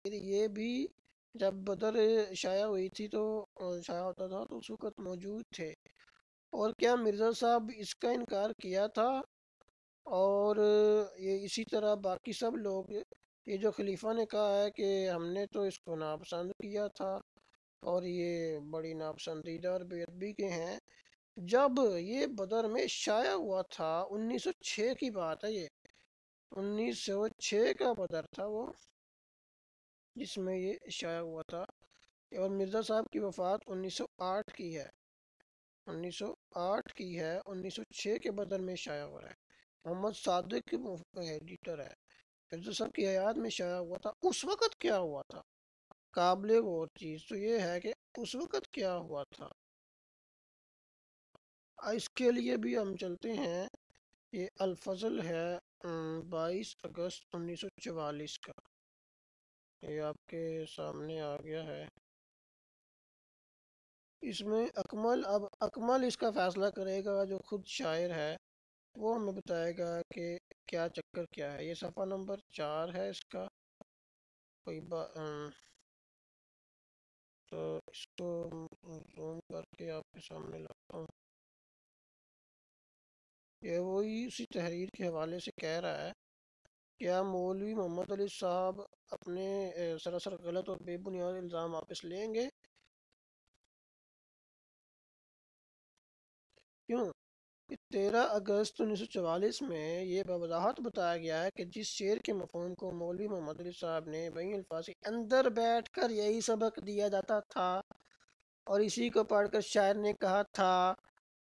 یہ بھی جب بدر شائع ہوئی تھی تو شائع ہوتا تھا تو اس وقت موجود تھے، اور کیا مرزا صاحب اس کا انکار کیا تھا؟ اور یہ اسی طرح باقی سب لوگ، یہ جو خلیفہ نے کہا ہے کہ ہم نے تو اس کو ناپسند کیا تھا اور یہ بڑی ناپسندیدہ اور بے ادبی کے ہیں، جب یہ بدر میں شائع ہوا تھا 1906 کی بات ہے، یہ 1906 کا بدر تھا وہ جس میں یہ شائع ہوا تھا، اور مرزا صاحب کی وفات 1908 کی ہے، 1908 کی ہے، 1906 کے بدر میں شائع ہو رہا ہے۔ محمد صادق ایڈیٹر ہے، مرزا صاحب کی حیات میں شائع ہوا تھا۔ اس وقت کیا ہوا تھا؟ قابل غور چیز تو یہ ہے کہ اس وقت کیا ہوا تھا، اس کے لیے بھی ہم چلتے ہیں۔ یہ الفضل ہے 22 اگست 1944 کا، یہ آپ کے سامنے آ گیا ہے۔ اس میں اکمل اس کا فیصلہ کرے گا، جو خود شاعر ہے وہ ہمیں بتائے گا کہ کیا چکر کیا ہے۔ یہ صفحہ نمبر 4 ہے اس کا، کوئی تو اس کو زوم کر کے آپ کے سامنے لاتا ہوں۔ یہ وہی اسی تحریر کے حوالے سے کہہ رہا ہے، کیا مولوی محمد علی صاحب اپنے سراسر غلط اور بے بنیاد الزام واپس لیں گے؟ کیوں؟ 13 اگست 1944 میں یہ بوضاحت بتایا گیا ہے کہ جس شعر کے مفہوم کو مولوی محمد علی صاحب نے بین الفاظی اندر بیٹھ کر یہی سبق دیا جاتا تھا، اور اسی کو پڑھ کر شاعر نے کہا تھا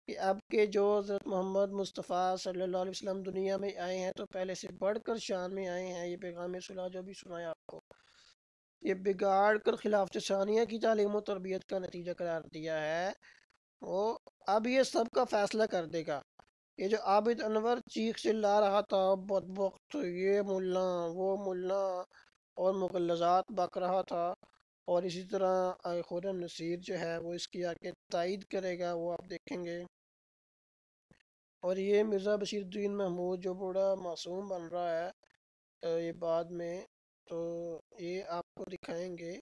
کہ اب کے جو حضرت محمد مصطفیٰ صلی اللہ علیہ وسلم دنیا میں آئے ہیں تو پہلے سے بڑھ کر شان میں آئے ہیں، یہ پیغام صلح جو بھی سنایا آپ کو، یہ بگاڑ کر خلافت ثانیہ کی تعلیم و تربیت کا نتیجہ قرار دیا ہے۔ وہ اب یہ سب کا فیصلہ کر دے گا۔ یہ جو عابد انور چیخ چلا رہا تھا بدبخت، یہ ملا وہ ملا، اور مغلظات بک رہا تھا، اور اسی طرح خرم نصیر جو ہے وہ اس کی آ کے تائید کرے گا، وہ آپ دیکھیں گے۔ اور یہ مرزا بشیر الدین محمود جو بڑا معصوم بن رہا ہے یہ بعد میں، تو یہ آپ کو دکھائیں گے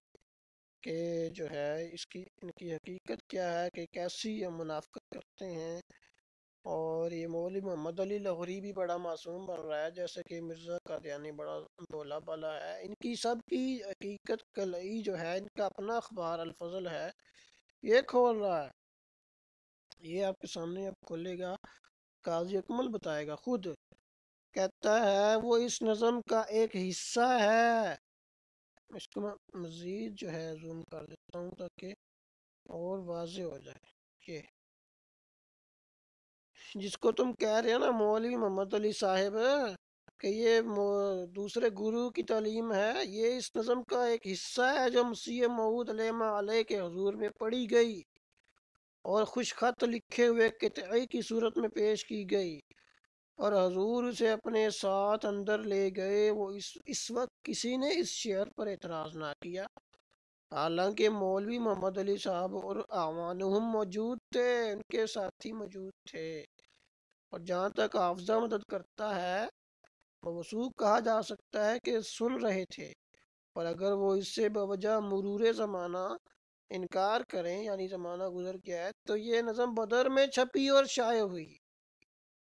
کہ جو ہے ان کی حقیقت کیا ہے، کہ کیسی یہ منافقت کرتے ہیں۔ اور یہ مولوی محمد علی لاہوری بھی بڑا معصوم بن رہا ہے، جیسے کہ مرزا قادیانی بڑا بولا بالا ہے۔ ان کی سب کی حقیقت کلئی جو ہے، ان کا اپنا اخبار الفضل ہے، یہ کھول رہا ہے، یہ آپ کے سامنے اب کھولے گا، قاضی اکمل بتائے گا خود، کہتا ہے وہ اس نظم کا ایک حصہ ہے۔ اس کو میں مزید جو ہے زوم کر دیتا ہوں تاکہ اور واضح ہو جائے۔ یہ جس کو تم کہہ رہے ہو نا مولوی محمد علی صاحب کہ یہ دوسرے گرو کی تعلیم ہے، یہ اس نظم کا ایک حصہ ہے جو مسیح موعود علیہ کے حضور میں پڑھی گئی اور خوش خط لکھے ہوئے قطعے کی صورت میں پیش کی گئی، اور حضور اسے اپنے ساتھ اندر لے گئے۔ وہ اس وقت کسی نے اس شعر پر اعتراض نہ کیا، حالانکہ مولوی محمد علی صاحب اور اعوانہم موجود تھے، ان کے ساتھی موجود تھے، اور جہاں تک حافظہ مدد کرتا ہے موثوق کہا جا سکتا ہے کہ سن رہے تھے، اور اگر وہ اس سے بوجہ مرور زمانہ انکار کریں، یعنی زمانہ گزر گیا ہے، تو یہ نظم بدر میں چھپی اور شائع ہوئی۔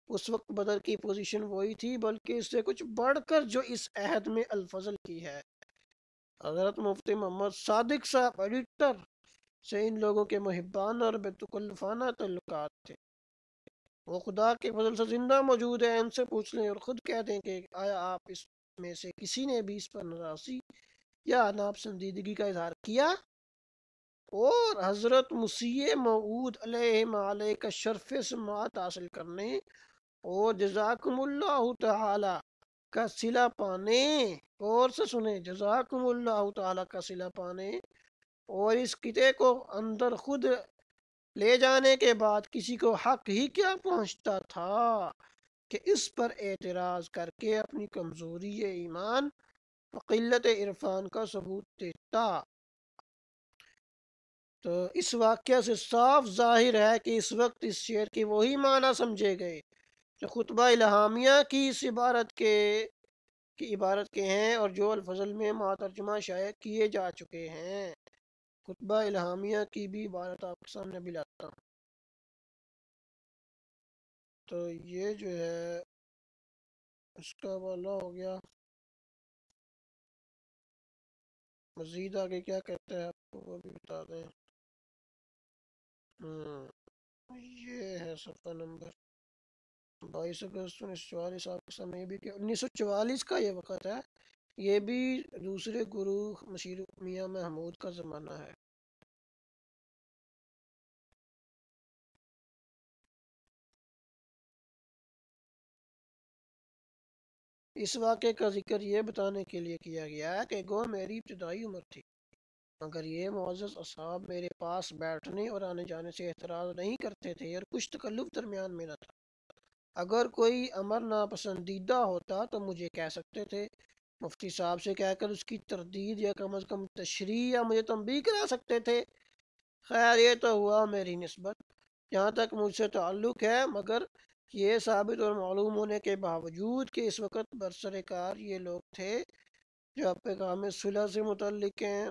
اس وقت بدر کی پوزیشن وہی تھی، بلکہ اس سے کچھ بڑھ کر جو اس عہد میں الفضل کی ہے۔ حضرت مفتی محمد صادق صاحب ایڈیٹر سے ان لوگوں کے محبانہ اور بیتکلفانہ تعلقات تھے، وہ خدا کے فضل سے زندہ موجود ہیں، ان سے پوچھ لیں اور خود کہہ دیں کہ آیا آپ اس میں سے کسی نے بھی اس پر ناراضی یا ناپسندیدگی کا اظہار کیا؟ اور حضرت مسیح موعود علیہ کا شرف سماعت حاصل کرنے اور جزاکم اللہ تعالی کا صلہ پانے، اور سے سنیں، جزاکم اللہ تعالی کا صلہ پانے، اور اس قطعے کو اندر خود لے جانے کے بعد کسی کو حق ہی کیا پہنچتا تھا کہ اس پر اعتراض کر کے اپنی کمزوری ایمان و قلت عرفان کا ثبوت دیتا۔ تو اس واقعہ سے صاف ظاہر ہے کہ اس وقت اس شعر کی وہی معنی سمجھے گئے جو خطبہ الہامیہ کی اس عبارت کے کی عبارت کے ہیں اور جو الفضل میں ماترجمہ شائع کیے جا چکے ہیں۔ خطبہ الہامیہ کی بھی عبارت آپ کے سامنے بھی لاتا ہوں۔ تو یہ جو ہے اس کا حوالہ ہو گیا۔ مزید آگے کیا کہتے ہیں آپ کو وہ بھی بتا دیں۔ یہ ہے صفحہ نمبر 22 اگست 1944 آپ کے سامنے یہ بھی کہ 1944 کا یہ وقت ہے۔ یہ بھی دوسرے گرو مشیر میاں محمود کا زمانہ ہے۔ اس واقعے کا ذکر یہ بتانے کے لیے کیا گیا ہے کہ گو میری ابتدائی عمر تھی، مگر یہ معزز اصحاب میرے پاس بیٹھنے اور آنے جانے سے اعتراض نہیں کرتے تھے اور کچھ تکلف درمیان میں نہ تھا۔ اگر کوئی امر ناپسندیدہ ہوتا تو مجھے کہہ سکتے تھے، مفتی صاحب سے کہہ کر اس کی تردید یا کم از کم تشریح یا مجھے تنبیہ کرا سکتے تھے۔ خیر یہ تو ہوا میری نسبت جہاں تک مجھ سے تعلق ہے، مگر یہ ثابت اور معلوم ہونے کے باوجود کہ اس وقت برسر کار یہ لوگ تھے جو پیغام صلح سے متعلق ہیں،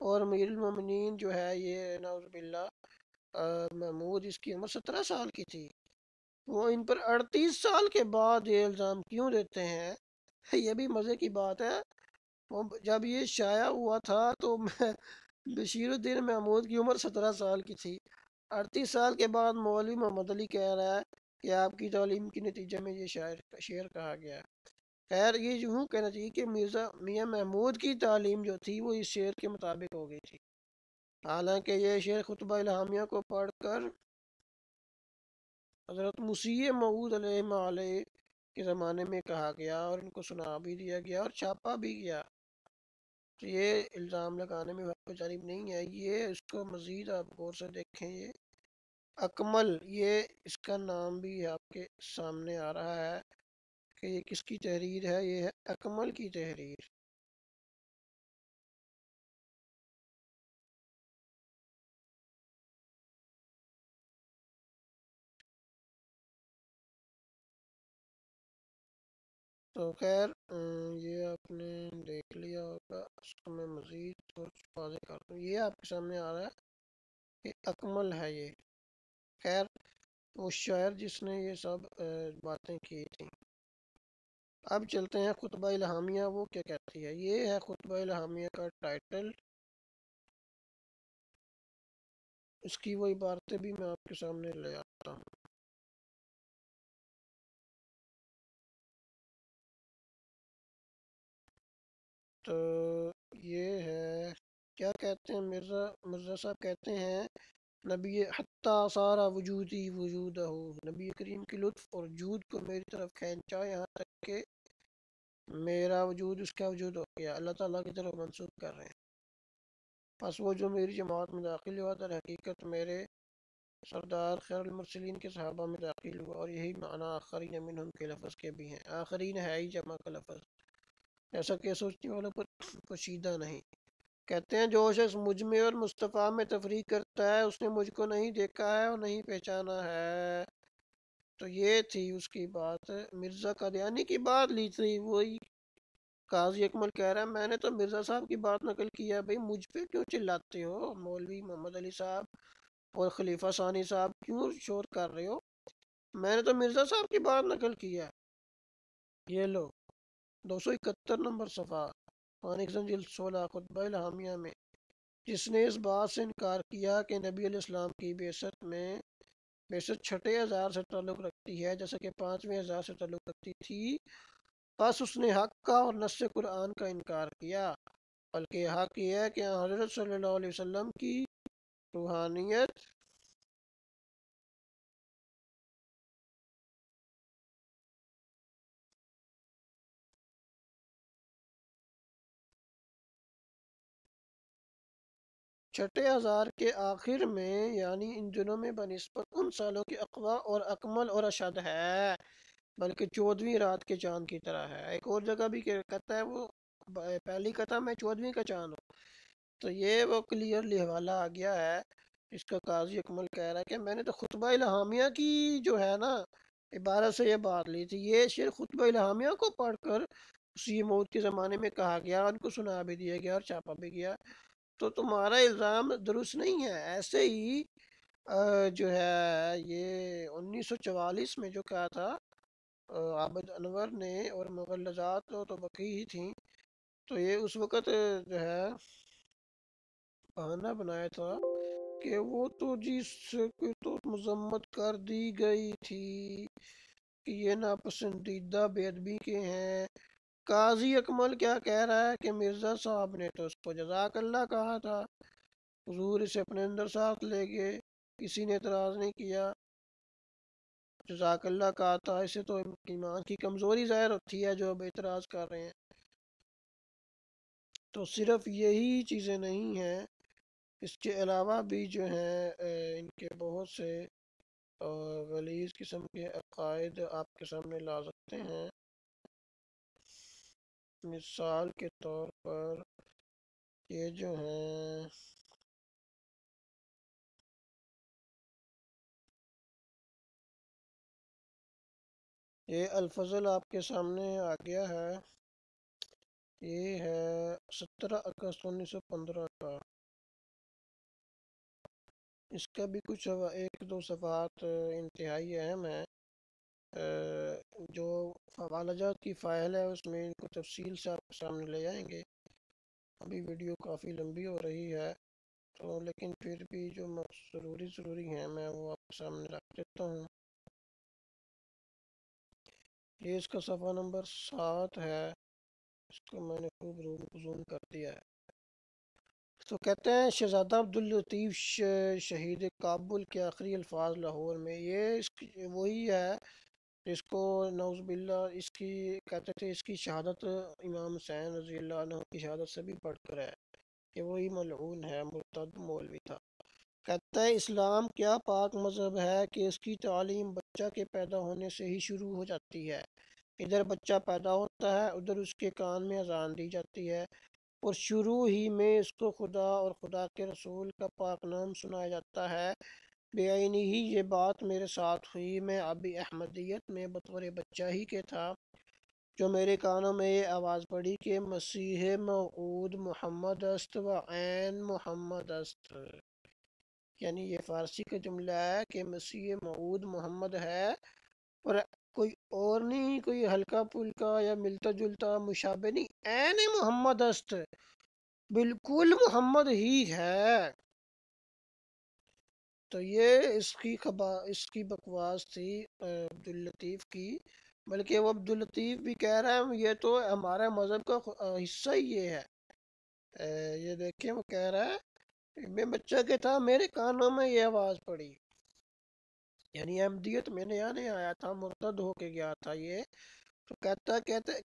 اور امیر المومنین جو ہے یہ نعوذ باللہ محمود، اس کی عمر 17 سال کی تھی، وہ ان پر 38 سال کے بعد یہ الزام کیوں دیتے ہیں؟ یہ بھی مزے کی بات ہے۔ جب یہ شائع ہوا تھا تو بشیر الدین محمود کی عمر 17 سال کی تھی۔ 38 سال کے بعد مولوی محمد علی کہہ رہا ہے کہ آپ کی تعلیم کے نتیجے میں یہ شعر کہا گیا ہے۔ خیر یہ یوں کہنا چاہیے کہ مرزا میاں محمود کی تعلیم جو تھی وہ اس شعر کے مطابق ہو گئی تھی، حالانکہ یہ شعر خطبہ الہامیہ کو پڑھ کر حضرت مسیح موعود علیہ کے زمانے میں کہا گیا اور ان کو سنا بھی دیا گیا اور چھاپا بھی گیا۔ تو یہ الزام لگانے میں وقت جانب نہیں ہے۔ یہ اس کو مزید آپ غور سے دیکھیں، یہ اکمل، یہ اس کا نام بھی آپ کے سامنے آ رہا ہے کہ یہ کس کی تحریر ہے، یہ ہے اکمل کی تحریر۔ تو خیر یہ آپ نے دیکھ لیا ہوگا، اس کو میں مزید کچھ واضح کرتا ہوں۔ یہ آپ کے سامنے آ رہا ہے کہ اکمل ہے یہ، خیر وہ شاعر جس نے یہ سب باتیں کی تھیں۔ اب چلتے ہیں خطبہ الہامیہ وہ کیا کہتی ہے۔ یہ ہے خطبہ الہامیہ کا ٹائٹل، اس کی وہ عبارتیں بھی میں آپ کے سامنے لے آتا ہوں۔ تو یہ ہے، کیا کہتے ہیں مرزا صاحب کہتے ہیں، نبی حتیٰ سارا وجودی وجودہ، نبی کریم کی لطف اور جود کو میری طرف کھینچا یہاں تک کہ میرا وجود اس کا وجود ہو گیا، اللہ تعالیٰ کی طرف منسوب کر رہے ہیں۔ پس وہ جو میری جماعت میں داخل ہوا در حقیقت میرے سردار خیر المرسلین کے صحابہ میں داخل ہوا، اور یہی معنی آخرین منہم کے لفظ کے بھی ہیں۔ آخرین ہے ہی جمع کا لفظ، ایسا کہ سوچنے والوں پر پوشیدہ نہیں۔ کہتے ہیں جو شخص مجھ میں اور مصطفیٰ میں تفریق کرتا ہے اس نے مجھ کو نہیں دیکھا ہے اور نہیں پہچانا ہے۔ تو یہ تھی اس کی بات، مرزا قادیانی کی بات لی تھی، وہی قاضی اکمل کہہ رہا ہے میں نے تو مرزا صاحب کی بات نقل کیا، بھائی مجھ پہ کیوں چلاتے ہو، مولوی محمد علی صاحب اور خلیفہ ثانی صاحب کیوں شور کر رہے ہو، میں نے تو مرزا صاحب کی بات نقل کیا۔ یہ لو 271 نمبر صفحہ، خانق زنجل 16 خطبہ الہامیہ میں، جس نے اس بات سے انکار کیا کہ نبی علیہ السلام کی بعثت چھٹے ہزار سے تعلق رکھتی ہے جیسا کہ 5ویں ہزار سے تعلق رکھتی تھی، بس اس نے حق کا اور نص قرآن کا انکار کیا، بلکہ حق یہ ہے کہ حضرت صلی اللہ علیہ وسلم کی روحانیت چھٹے ہزار کے آخر میں یعنی ان دنوں میں بنسبت ان سالوں کی اقوا اور اکمل اور اشد ہے، بلکہ 14ویں رات کے چاند کی طرح ہے۔ ایک اور جگہ بھی کہتا ہے وہ پہلی قطع میں 14ویں کا چاند ہو۔ تو یہ وہ کلیئرلی حوالہ آ گیا ہے، اس کا قاضی اکمل کہہ رہا ہے کہ میں نے تو خطبہ الہامیہ کی جو ہے نا عبارت سے یہ بات لی تھی، یہ شعر خطبہ الہامیہ کو پڑھ کر اسی موت کے زمانے میں کہا گیا، ان کو سنا بھی دیا گیا اور چھاپا بھی گیا، تو تمہارا الزام درست نہیں ہے۔ ایسے ہی جو ہے یہ 1944 میں جو کہا تھا عابد انور نے، اور مغلزات تو بقی ہی تھیں، تو یہ اس وقت جو ہے بہانہ بنایا تھا کہ وہ تو جس کی تو مذمت کر دی گئی تھی کہ یہ ناپسندیدہ بے ادبی کے ہیں۔ قاضی اکمل کیا کہہ رہا ہے کہ مرزا صاحب نے تو اس کو جزاک اللہ کہا تھا، حضور اسے اپنے اندر ساتھ لے گئے، کسی نے اعتراض نہیں کیا، جزاک اللہ کہا تھا، اسے تو ایمان کی کمزوری ظاہر ہوتی ہے جو اب اعتراض کر رہے ہیں۔ تو صرف یہی چیزیں نہیں ہیں، اس کے علاوہ بھی جو ہیں ان کے بہت سے غلیظ قسم کے عقائد آپ کے سامنے لا سکتے ہیں۔ مثال کے طور پر یہ جو ہیں یہ الفضل آپ کے سامنے آ گیا ہے، یہ ہے 17 اگست 1915 کا۔ اس کا بھی کچھ ایک دو صفحات انتہائی اہم ہیں، جو حوالہ جات کی فائل ہے اس میں ان کو تفصیل سے آپ کے سامنے لے جائیں گے۔ ابھی ویڈیو کافی لمبی ہو رہی ہے، تو لیکن پھر بھی جو ضروری ہیں میں وہ آپ کے سامنے رکھ دیتا ہوں۔ یہ اس کا صفحہ نمبر 7 ہے، اس کو میں نے خوب زوم کر دیا ہے۔ تو کہتے ہیں شہزادہ عبداللطیف شہید کابل کے آخری الفاظ لاہور میں، یہ وہی ہے جس کو نعوذ باللہ اس کی کہتے تھے اس کی شہادت امام حسین رضی اللہ عنہ کی شہادت سے بھی بڑھ کر ہے، کہ وہی ملعون ہے، مرتد مولوی تھا۔ کہتا ہے اسلام کیا پاک مذہب ہے کہ اس کی تعلیم بچہ کے پیدا ہونے سے ہی شروع ہو جاتی ہے۔ ادھر بچہ پیدا ہوتا ہے، ادھر اس کے کان میں اذان دی جاتی ہے، اور شروع ہی میں اس کو خدا اور خدا کے رسول کا پاک نام سنایا جاتا ہے۔ بے عینی ہی یہ بات میرے ساتھ ہوئی، میں ابھی احمدیت میں بطور بچہ ہی کے تھا، جو میرے کانوں میں یہ آواز پڑی کہ مسیح موعود محمد است و عین محمد است۔ یعنی یہ فارسی کا جملہ ہے کہ مسیح موعود محمد ہے، اور کوئی اور نہیں، کوئی ہلکا پھلکا یا ملتا جلتا مشابہ نہیں، عین محمد است، بالکل محمد ہی ہے۔ تو یہ اس کی بکواس تھی عبداللطیف کی، بلکہ وہ عبداللطیف بھی کہہ رہا ہے یہ تو ہمارے مذہب کا حصہ ہی یہ ہے۔ یہ دیکھیں وہ کہہ رہا ہے میں بچہ کے تھا، میرے کانوں میں یہ آواز پڑی، یعنی احمدیت میں نیا نیا آیا تھا، مرتد ہو کے گیا تھا یہ، تو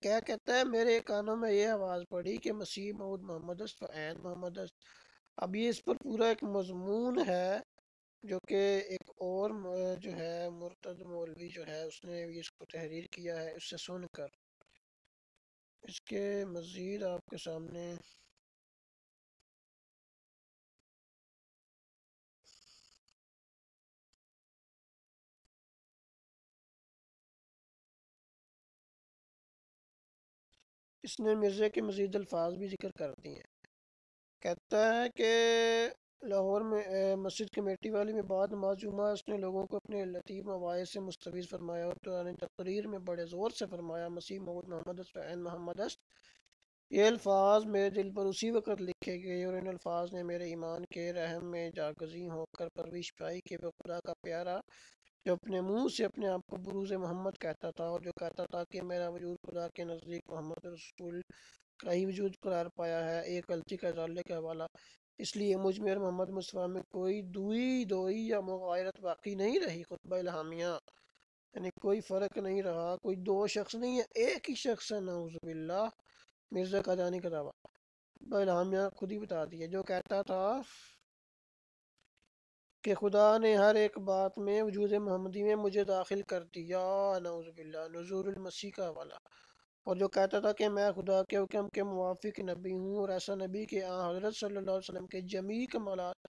کیا کہتا ہے میرے کانوں میں یہ آواز پڑی کہ مسیح موعود محمد است عین محمد است۔ اب یہ اس پر پورا ایک مضمون ہے جو کہ ایک اور جو ہے مرتد مولوی جو ہے اس نے بھی اس کو تحریر کیا ہے، اس سے سن کر۔ اس کے مزید آپ کے سامنے اس نے مرزا کے مزید الفاظ بھی ذکر کر دیے ہیں۔ کہتا ہے کہ لاہور میں مسجد کمیٹی والی میں بعد نماز جمعہ اس نے لوگوں کو اپنے لطیف مواعظ سے مستفیض فرمایا، اور دوران تقریر میں بڑے زور سے فرمایا مسیح موعود محمد است و عین محمد است۔ یہ الفاظ میرے دل پر اسی وقت لکھے گئے، اور ان الفاظ نے میرے ایمان کے رحم میں جاگزیں ہو کر پرورش پائی کہ وہ خدا کا پیارا جو اپنے منہ سے اپنے آپ کو بروز محمد کہتا تھا، اور جو کہتا تھا کہ میرا وجود خدا کے نزدیک محمد رسول کا ہی وجود قرار پایا ہے، ایک غلطی کا ڈالنے کا حوالہ، اس لیے مجھ میں اور محمد مصطفیٰ میں کوئی دوئی یا مغایرت باقی نہیں رہی۔ خطبہ الہامیہ، یعنی کوئی فرق نہیں رہا، کوئی دو شخص نہیں ہے، ایک ہی شخص ہے، نعوذ باللہ، مرزا قادیانی کا دعویٰ۔ خطبہ الہامیہ خود ہی بتا دیا، جو کہتا تھا کہ خدا نے ہر ایک بات میں وجود محمدی میں مجھے داخل کر دیا، نعوذ باللہ، نزول المسیح کا حوالہ، اور جو کہتا تھا کہ میں خدا کے حکم کے موافق نبی ہوں، اور ایسا نبی کہ حضرت صلی اللہ علیہ وسلم کے جمیع کمالات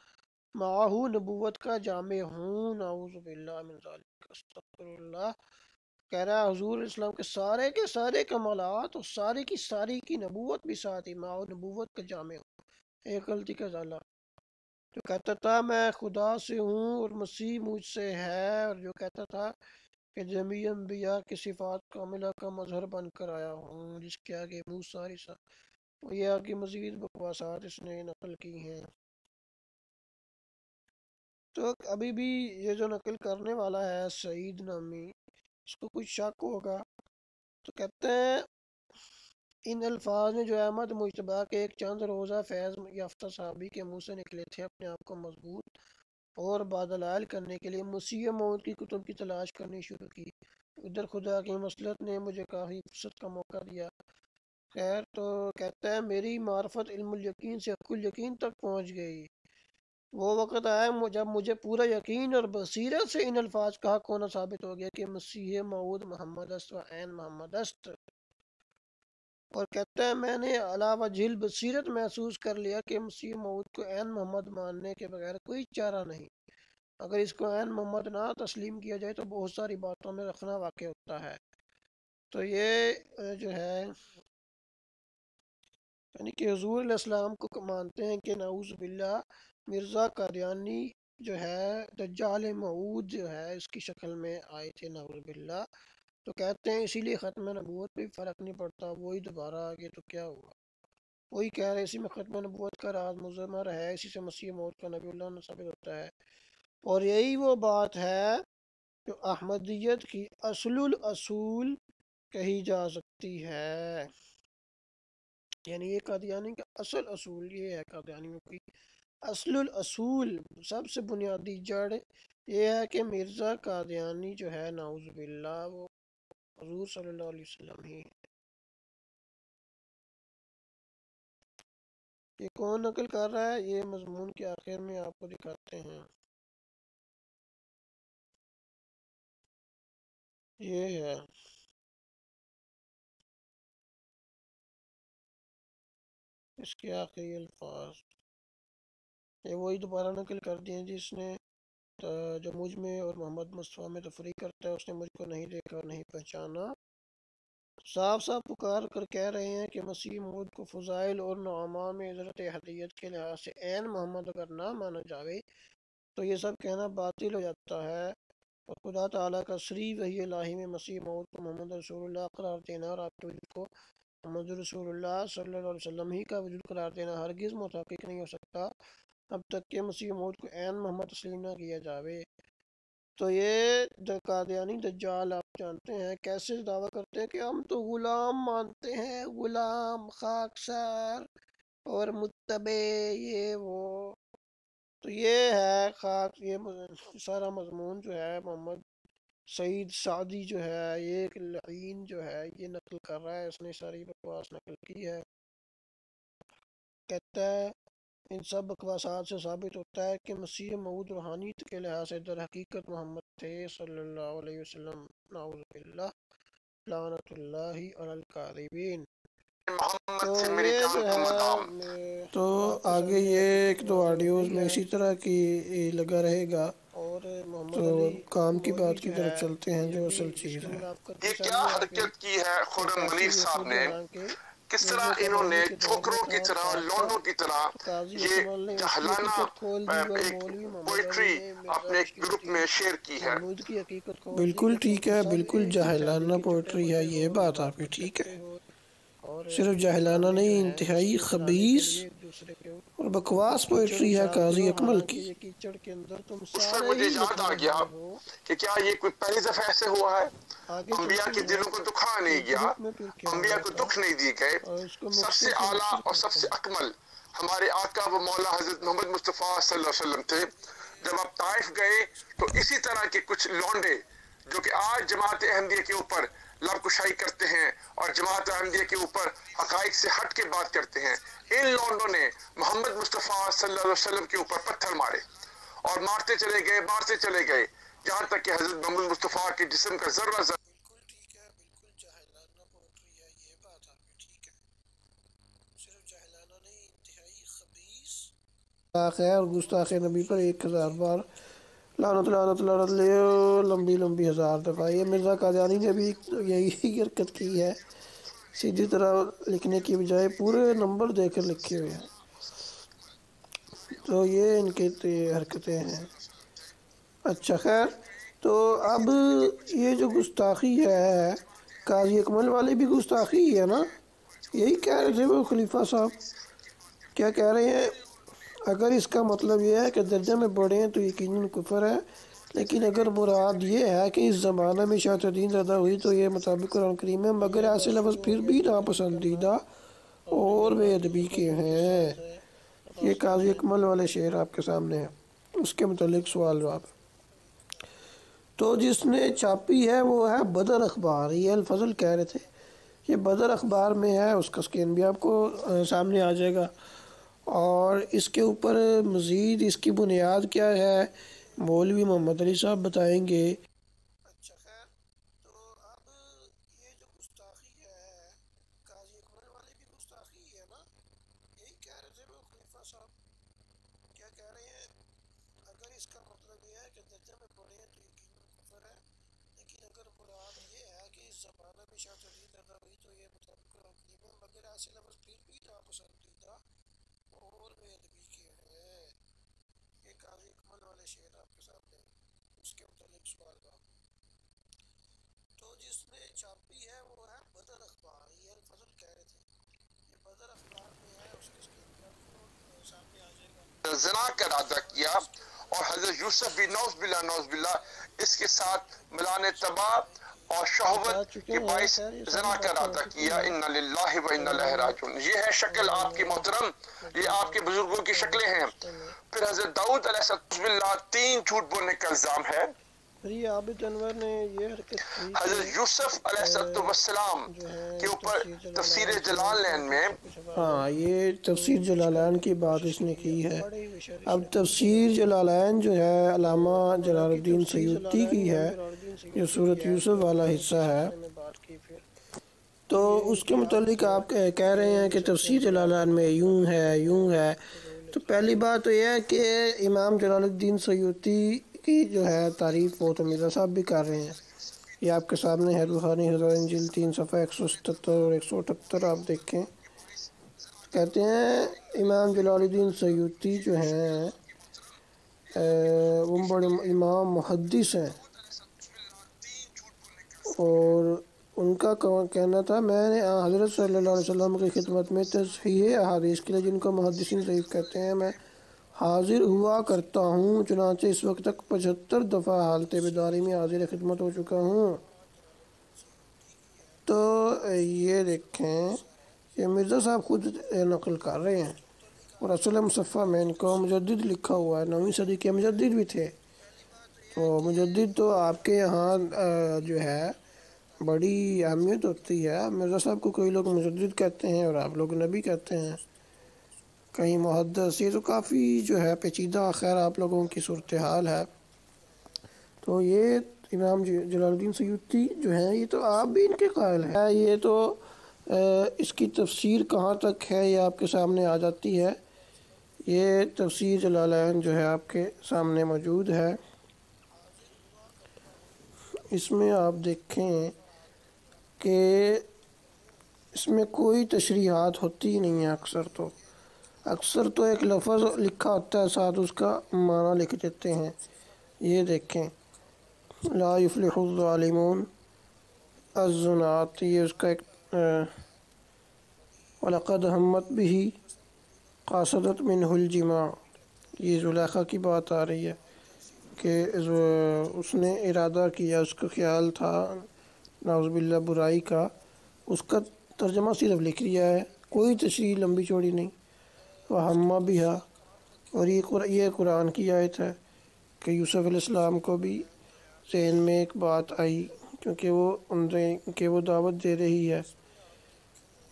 معاہو نبوت کا جامع ہوں، نعوذ باللہ من ذالک، استغفر اللہ۔ کہہ رہا ہے حضور اسلام کے سارے کمالات اور ساری کی نبوت بھی ساتھ ہی ماں اور نبوت کا جامع ہو، ایک غلطی کا ازالہ۔ جو کہتا تھا میں خدا سے ہوں اور مسیح مجھ سے ہے، اور جو کہتا تھا کہ جمیع انبیاء کی صفات کاملہ کا مظہر بن کر آیا ہوں، جس کے آگے موسیٰ عیسیٰ، یہ آگے مزید بکواسات اس نے نقل کی ہیں۔ تو ابھی بھی یہ جو نقل کرنے والا ہے سعید نامی، اس کو کچھ شک ہوگا تو کہتے ہیں ان الفاظ نے جو احمد مجتبیٰ کے ایک چند روزہ فیض یافتہ صحابی کے منہ سے نکلے تھے، اپنے آپ کو مضبوط اور بادلائل کرنے کے لیے مسیح موعود کی کتب کی تلاش کرنی شروع کی۔ ادھر خدا کی مصلحت نے مجھے کافی فرصت کا موقع دیا۔ خیر، تو کہتا ہے میری معرفت علم الیقین سے حق الیقین تک پہنچ گئی۔ وہ وقت آیا جب مجھے پورا یقین اور بصیرت سے ان الفاظ کا حق ہونا ثابت ہو گیا کہ مسیح موعود محمد است و عین محمد است۔ اور کہتا ہے میں نے علاوہ جھل بصیرت محسوس کر لیا کہ مسیح موعود کو عین محمد ماننے کے بغیر کوئی چارہ نہیں۔ اگر اس کو عین محمد نہ تسلیم کیا جائے تو بہت ساری باتوں میں رکھنا واقع ہوتا ہے۔ تو یہ جو ہے یعنی کہ حضور علیہ السلام کو مانتے ہیں کہ نعوذ باللہ مرزا قادیانی جو ہے دجال موعود جو ہے اس کی شکل میں آئے تھے، نعوذ باللہ۔ تو کہتے ہیں اسی لیے ختم نبوت پہ فرق نہیں پڑتا، وہی دوبارہ آگے تو کیا ہوا، وہی کہہ رہے اسی میں ختم نبوت کا راز مضمر ہے، اسی سے مسیح موعود کا نبی اللہ ثابت ہوتا ہے۔ اور یہی وہ بات ہے جو احمدیت کی اصل الاصول کہی جا سکتی ہے۔ یعنی یہ قادیانی کا اصل اصول یہ ہے، قادیانیوں کی اصل الاصول سب سے بنیادی جڑ یہ ہے کہ مرزا قادیانی جو ہے نعوذ باللہ وہ حضور صلی اللہ علیہ وسلم ہی ہے۔ یہ کون نقل کر رہا ہے یہ مضمون کے آخر میں آپ کو دکھاتے ہیں۔ یہ ہے اس کے آخری الفاظ، یہ وہی دوبارہ نقل کر دیے جس نے جو مجھ میں اور محمد مصطفیٰ میں تفریق کرتا ہے، اس نے مجھ کو نہیں دیکھا اور نہیں پہچانا۔ صاف صاف پکار کر کہہ رہے ہیں کہ مسیح موعود کو فضائل اور نعماء میں عزت احدیت کے لحاظ سے عین محمد اگر نہ مانا جاوے تو یہ سب کہنا باطل ہو جاتا ہے، اور خدا تعالیٰ کا صریح وحی الہی میں مسیح موعود کو محمد رسول اللہ قرار دینا اور آپ کے وجود کو محمد رسول اللہ صلی اللہ علیہ وسلم ہی کا وجود قرار دینا ہرگز متحقق نہیں ہو سکتا اب تک کہ مسیح موعود کو عین محمد تسلیم نہ کیا جاوے۔ تو یہ قادیانی دجال آپ جانتے ہیں کیسے دعویٰ کرتے ہیں کہ ہم تو غلام مانتے ہیں، غلام خاکسار اور متبع یہ وہ۔ تو یہ ہے خاک، یہ سارا مضمون جو ہے محمد سعید سعدی جو ہے یہ ایک لعین جو ہے یہ نقل کر رہا ہے، اس نے ساری بکواس نقل کی ہے۔ کہتا ہے ان سب بکواسات سے ثابت ہوتا ہے کہ مسیح موعود روحانیت کے لحاظ سے در حقیقت محمد تھے صلی اللہ علیہ وسلم، نعوذ باللہ، لعنت اللہ علی الکاذبین۔ تو یہ جو ہے تو آگے یہ ایک دو آڈیوز میں اسی طرح کی لگا رہے گا، اور تو کام کی بات کی طرف چلتے ہیں جو اصل چیز ہے۔ یہ کیا حرکت کی ہے خرم منیر صاحب نے، کس طرح انہوں نے چھوکروں کی طرح لونڈوں کی طرح یہ جہلانہ پوئٹری اپنے گروپ میں شیئر کی ہے۔ بالکل ٹھیک ہے، بالکل جاہلانہ پوئٹری ہے، یہ بات آپ کی ٹھیک ہے، صرف جاہلانہ نہیں انتہائی خبیث اور بکواس پوئٹری ہے قاضی اکمل کی۔ اس پر مجھے یاد آ گیا کہ کیا یہ کوئی پہلی دفعہ ایسے ہوا ہے؟ انبیاء کے دلوں کو دکھا نہیں گیا، انبیاء کو دکھ نہیں دی گئے۔ سب سے اعلیٰ اور سب سے اکمل ہمارے آقا و مولا حضرت محمد مصطفیٰ صلی اللہ علیہ وسلم تھے۔ جب آپ طائف گئے تو اسی طرح کے کچھ لونڈے جو کہ آج جماعت احمدیہ کے اوپر لب کشائی کرتے ہیں اور جماعت احمدیہ کے اوپر حقائق سے ہٹ کے بات کرتے ہیں، ان لونڈوں نے محمد مصطفیٰ صلی اللہ علیہ وسلم کے اوپر پتھر مارے اور مارتے چلے گئے یہاں تک کہ حضرت محمد مصطفیٰ کے جسم کا ذرہ ذرہ خیر گستاخ نبی پر 1000 بار لعنت لعنت لعنت لے لمبی لمبی 1000 دفعہ۔ یہ مرزا قادیانی نے بھی یہی حرکت کی ہے، سیدھی طرح لکھنے کی بجائے پورے نمبر دے کر لکھے ہوئے ہیں۔ تو یہ ان کی حرکتیں ہیں۔ اچھا خیر، تو اب یہ جو گستاخی ہے، قاضی اکمل والی بھی گستاخی ہے نا؟ یہی کہہ رہے تھے وہ خلیفہ صاحب، کیا کہہ رہے ہیں؟ اگر اس کا مطلب یہ ہے کہ درجہ میں بڑھے ہیں تو یقیناً کفر ہے، لیکن اگر مراد یہ ہے کہ اس زمانہ میں شیاطین زیادہ ہوئی تو یہ مطابق قرآن کریم ہے، مگر ایسے لفظ پھر بھی ناپسندیدہ اور بے ادبی کے ہیں۔ یہ قاضی اکمل والے شعر آپ کے سامنے ہیں، اس کے متعلق سوال جواب۔ تو جس نے چھاپی ہے وہ ہے بدر اخبار، یہ الفضل کہہ رہے تھے، یہ بدر اخبار میں ہے، اس کا سکین بھی آپ کو سامنے آ جائے گا۔ اور اس کے اوپر مزید اس کی بنیاد کیا ہے مولوی محمد علی صاحب بتائیں گے۔ اچھا خیر، تو اب یہ جو گستاخی ہے، قاضی اکمل والی بھی گستاخی ہے نا؟ یہی کہہ رہے تھے وہ خلیفہ صاحب، کیا کہہ رہے ہیں؟ اگر اس کا مطلب یہ ہے کہ درجہ میں بڑھے ہیں تو یقیناً کفر ہے، لیکن اگر مراد یہ ہے کہ اس زمانہ میں شیاطین زیادہ ہوئی تو یہ مطابق قرآن کریم ہے، مگر ایسے لفظ پھر بھی ناپسندیدہ اور بے ادبی کے ہیں۔ یہ قاضی اکمل والے شعر آپ کے سامنے ہیں، اس کے متعلق سوال جواب۔ تو جس نے چھاپی ہے وہ ہے بدر اخبار، یہ الفضل کہہ رہے تھے، یہ بدر اخبار میں ہے، اس کے سکین بھی آپ کو سامنے آ جائے گا۔ زنا کا ارادہ کیا اور حضرت یوسف بھی نوز باللہ اس کے ساتھ ملان تباہ اور شہوت کے باعث زنا کا ارادہ کیا۔ انا للہ و انا الیہ راجعون، یہ ہے شکل آپ کی محترم، یہ آپ کے بزرگوں کی شکلیں ہیں۔ پھر حضرت داؤد علیہ السلام 3 جھوٹ بولنے کا الزام ہے۔ پھر یہ عابد انور نے یہ حرکت کی حضرت یوسف علیہ السلام کے اوپر تفسیر جلالین میں، ہاں یہ تفسیر جلالین کی بات اس نے کی ہے۔ اب تفسیر جلالین جو ہے علامہ جلال الدین سیوطی کی ہے، جو سورۃ یوسف والا حصہ ہے، تو اس کے متعلق آپ کہہ رہے ہیں کہ تفسیر جلالین میں یوں ہے۔ تو پہلی بات تو یہ ہے کہ امام جلال الدین سیوطی کی جو ہے تعریف وہ تو مرزا صاحب بھی کر رہے ہیں۔ یہ آپ کے سامنے ہے، روحانی ہزار انجیل 3 صفحہ 177 اور 178 آپ دیکھیں۔ کہتے ہیں امام جلال الدین سیوطی جو ہیں وہ بڑے امام محدث ہیں، اور ان کا کہنا تھا میں نے حضرت صلی اللہ علیہ وسلم کی خدمت میں تصحیح احادیث کے لیے، جن کو محدثین ضعیف کہتے ہیں، میں حاضر ہوا کرتا ہوں، چنانچہ اس وقت تک 75 دفعہ حالت بیداری میں حاضر خدمت ہو چکا ہوں۔ تو یہ دیکھیں، یہ مرزا صاحب خود نقل کر رہے ہیں، اور اصل مصفحہ میں ان کو مجدد لکھا ہوا ہے، 9ویں صدی کے مجدد بھی تھے۔ تو مجدد تو آپ کے یہاں جو ہے بڑی اہمیت ہوتی ہے، مرزا صاحب کو کوئی لوگ مجدد کہتے ہیں اور آپ لوگ نبی کہتے ہیں، کہیں محدث، یہ تو کافی جو ہے پیچیدہ خیر آپ لوگوں کی صورتحال ہے۔ تو یہ امام جلال الدین سیوطی جو ہیں، یہ تو آپ بھی ان کے قائل ہیں۔ یہ تو اس کی تفسیر کہاں تک ہے یہ آپ کے سامنے آ جاتی ہے۔ یہ تفسیر جلالین جو ہے آپ کے سامنے موجود ہے، اس میں آپ دیکھیں کہ اس میں کوئی تشریحات ہوتی نہیں ہے، اکثر تو ایک لفظ لکھا ہوتا ہے، ساتھ اس کا معنی لکھ دیتے ہیں۔ یہ دیکھیں، لا یفلح الظالمون الزنات، یہ اس کا ایک وَلَقَدْ هَمَّتْ بِهِ قَاصَدَتْ مِنْهُ الْجِمَاعُ، یہ زلیخا کی بات آ رہی ہے کہ اس نے ارادہ کیا، اس کا خیال تھا نعوذ باللہ برائی کا، اس کا ترجمہ صرف لکھ لیا ہے، کوئی تشریح لمبی چوڑی نہیں۔ وَهَمَّ بِهَا، اور یہ قرآن کی آیت ہے کہ یوسف علیہ السلام کو بھی ذہن میں ایک بات آئی، کیونکہ وہ دعوت دے رہی ہے،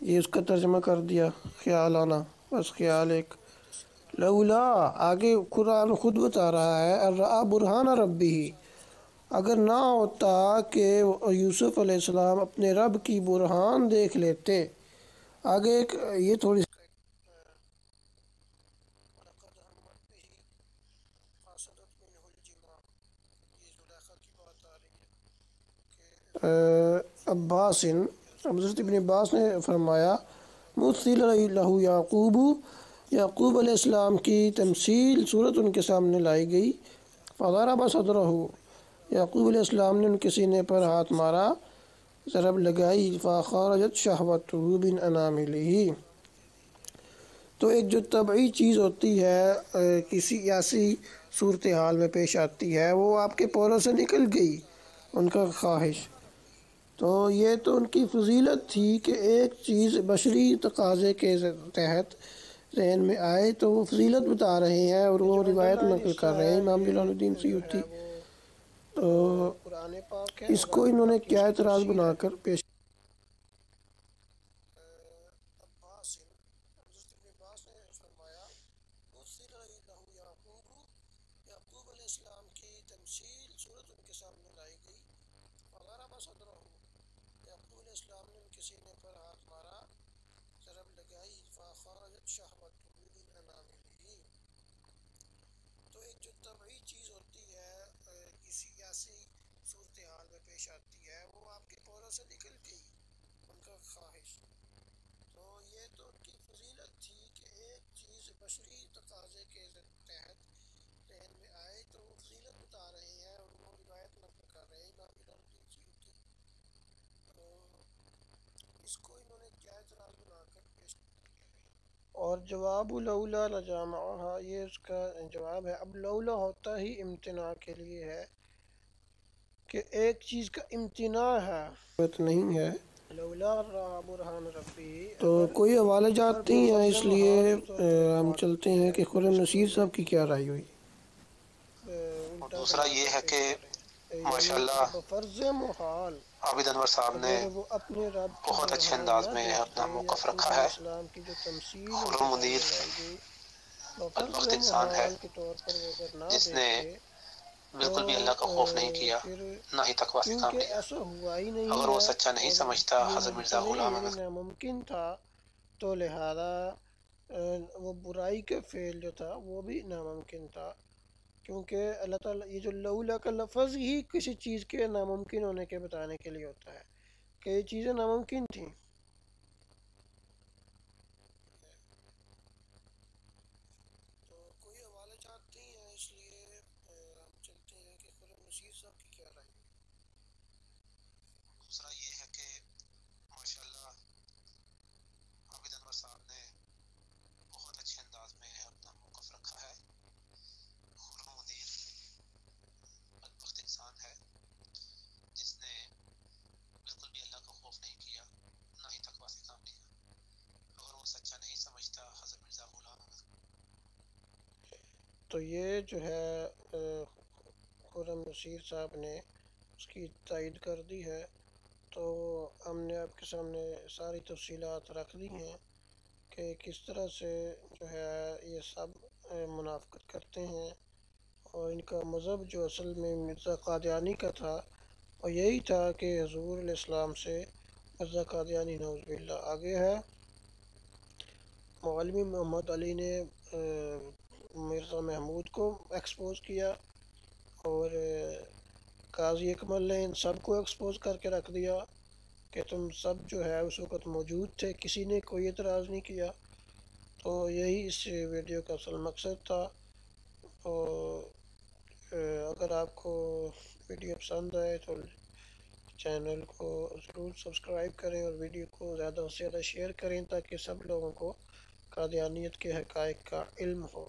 یہ اس کا ترجمہ کر دیا، خیال آنا، بس خیال ایک۔ لولا، آگے قرآن خود بتا رہا ہے، الرأى برہان ربہ، اگر نہ ہوتا کہ یوسف علیہ السلام اپنے رب کی برہان دیکھ لیتے، آگے ایک یہ تھوڑی عباس حضرت ابن عباس نے فرمایا مثل لہو یعقوب علیہ السلام کی تمثیل صورت ان کے سامنے لائی گئی، فضرب صدرہ، یعقوب علیہ السلام نے ان کے سینے پر ہاتھ مارا، ضرب لگائی، فخرجت شہوتہ من اناملہ، تو ایک جو طبعی چیز ہوتی ہے کسی ایسی صورتحال میں پیش آتی ہے، وہ آپ کے پوروں سے نکل گئی، ان کا خواہش، تو یہ تو ان کی فضیلت تھی کہ ایک چیز بشری تقاضے کے تحت ذہن میں آئے تو وہ فضیلت بتا رہے ہیں اور وہ روایت نقل کر رہے ہیں امام جلال الدین سیوطی، تو اس کو انہوں نے کیا اعتراض بنا کر پیش اور جواب لولا لجامعہا، یہ اس کا جواب ہے۔ اب لولا ہوتا ہی امتناع کے لیے ہے کہ ایک چیز کا امتناع ہے، نہیں ہے، لولا رہا برہان ربی، تو کوئی حوالے جاتے ہیں، اس لیے ہم چلتے ہیں کہ خرم نصیر صاحب کی کیا رائے ہوئی۔ دوسرا یہ ہے کہ ماشاءاللہ بفرض محال عابد انور صاحب نے بہت اچھے انداز میں اپنا موقف رکھا ہے۔ خرم منیر بدبخت انسان ہے جس نے بالکل بھی اللہ کا خوف نہیں کیا، نہ ہی تقویٰ سے کام لیا۔ اگر وہ سچا نہیں سمجھتا حضرت مرزا غلام احمد ناممکن تھا، تو لہذا وہ برائی کا فعل جو تھا وہ بھی ناممکن تھا، کیونکہ اللہ تعالیٰ یہ جو لولا کا لفظ ہی کسی چیز کے ناممکن ہونے کے بتانے کے لیے ہوتا ہے کہ یہ چیزیں ناممکن تھیں۔ دوسرا یہ ہے کہ ماشاءاللہ عابد انور صاحب نے بہت اچھے انداز میں اپنا موقف رکھا ہے۔ خرم منیر بدبخت انسان ہے جس نے بالکل بھی اللہ کا خوف نہیں کیا، نہ ہی تقویٰ سے کام لیا۔ اگر وہ سچا نہیں سمجھتا حضرت مرزا غلام احمد، تو یہ جو ہے خرم نصیر صاحب نے اس کی تائید کر دی ہے، تو ہم نے آپ کے سامنے ساری تفصیلات رکھ دی ہیں کہ کس طرح سے جو ہے یہ سب منافقت کرتے ہیں، اور ان کا مذہب جو اصل میں مرزا قادیانی کا تھا اور یہی تھا کہ حضور علیہ السلام سے مرزا قادیانی نعوذ باللہ آگے ہے۔ مولوی محمد علی نے مرزا محمود کو ایکسپوز کیا، اور قاضی اکمل نے ان سب کو ایکسپوز کر کے رکھ دیا کہ تم سب جو ہے اس وقت موجود تھے، کسی نے کوئی اعتراض نہیں کیا، تو یہی اس ویڈیو کا اصل مقصد تھا۔ اور اگر آپ کو ویڈیو پسند آئے تو چینل کو ضرور سبسکرائب کریں اور ویڈیو کو زیادہ سے زیادہ شیئر کریں تاکہ سب لوگوں کو قادیانیت کے حقائق کا علم ہو۔